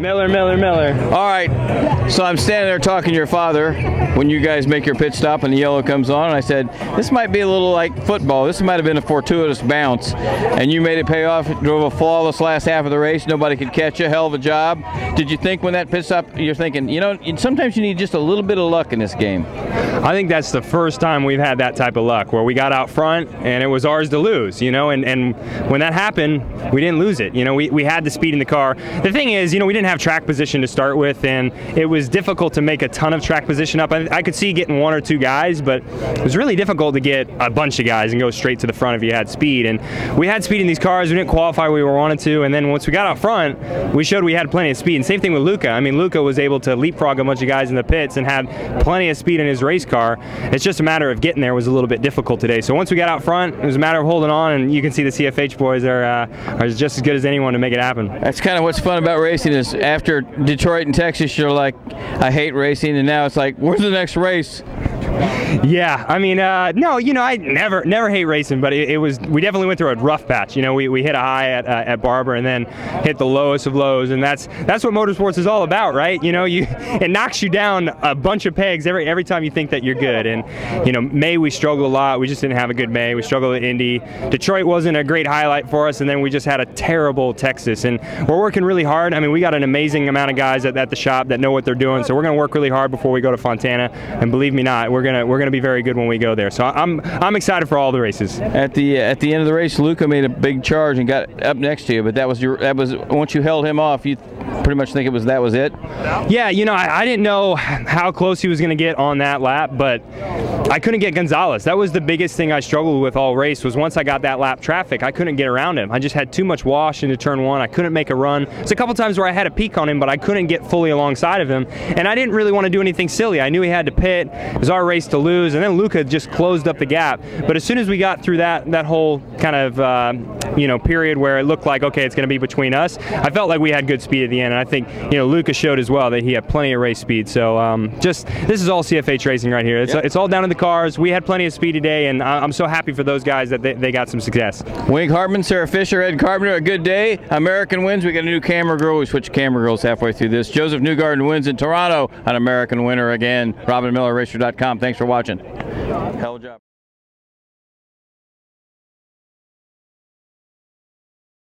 Miller, Miller, Miller. All right, so I'm standing there talking to your father when you guys make your pit stop and the yellow comes on, and I said, this might be a little like football. This might have been a fortuitous bounce, and you made it pay off. Drove a flawless last half of the race. Nobody could catch you. Hell of a job. Did you think when that pit stop, you're thinking, you know, sometimes you need just a little bit of luck in this game? I think that's the first time we've had that type of luck, where we got out front and it was ours to lose, you know, and when that happened, we didn't lose it. You know, we had the speed in the car. The thing is, you know, we didn't have track position to start with, and it was difficult to make a ton of track position up. I could see getting one or two guys, but it was really difficult to get a bunch of guys and go straight to the front if you had speed. And we had speed in these cars. We didn't qualify where we wanted to, and then once we got out front, we showed we had plenty of speed. And same thing with Luca. I mean, Luca was able to leapfrog a bunch of guys in the pits and had plenty of speed in his race car. It's just a matter of getting there was a little bit difficult today. So once we got out front, it was a matter of holding on, and you can see the CFH boys are just as good as anyone to make it happen. That's kind of what's fun about racing, is after Detroit and Texas, you're like, I hate racing, and now it's like, where's the next race? Yeah, I mean, no, you know, I never hate racing, but we definitely went through a rough patch. You know, we hit a high at Barber and then hit the lowest of lows, and that's what motorsports is all about, right? You know, it knocks you down a bunch of pegs every time you think that you're good. And you know, May we struggled a lot. We just didn't have a good May. We struggled at Indy. Detroit wasn't a great highlight for us, and then we just had a terrible Texas. And we're working really hard. I mean, we got an amazing amount of guys at the shop that know what they're doing. So we're going to work really hard before we go to Fontana. And believe me not, we're gonna be very good when we go there. So I'm excited for all the races. At the end of the race, Luca made a big charge and got up next to you, but that was once you held him off, you pretty much think that was it? Yeah, you know, I didn't know how close he was going to get on that lap, but I couldn't get Gonzalez. That was the biggest thing I struggled with all race, was once I got that lap traffic, I couldn't get around him. I just had too much wash into turn one. I couldn't make a run. There's a couple times where I had a peak on him, but I couldn't get fully alongside of him, and I didn't really want to do anything silly. I knew he had to pit. It was our race to lose, and then Luca just closed up the gap. But as soon as we got through that whole kind of you know, period where it looked like, okay, it's going to be between us, I felt like we had good speed at the end, and I think, you know, Luca showed as well that he had plenty of race speed. So just, this is all CFH racing right here. It's all down to the cars. We had plenty of speed today, and I'm so happy for those guys that they got some success. Wink Hartman, Sarah Fisher, Ed Carpenter, a good day. American wins. We got a new camera girl. We switched camera girls halfway through this. Josef Newgarden wins in Toronto, an American winner again. RobinMillerRacer.com. Thanks for watching. Hell of a job.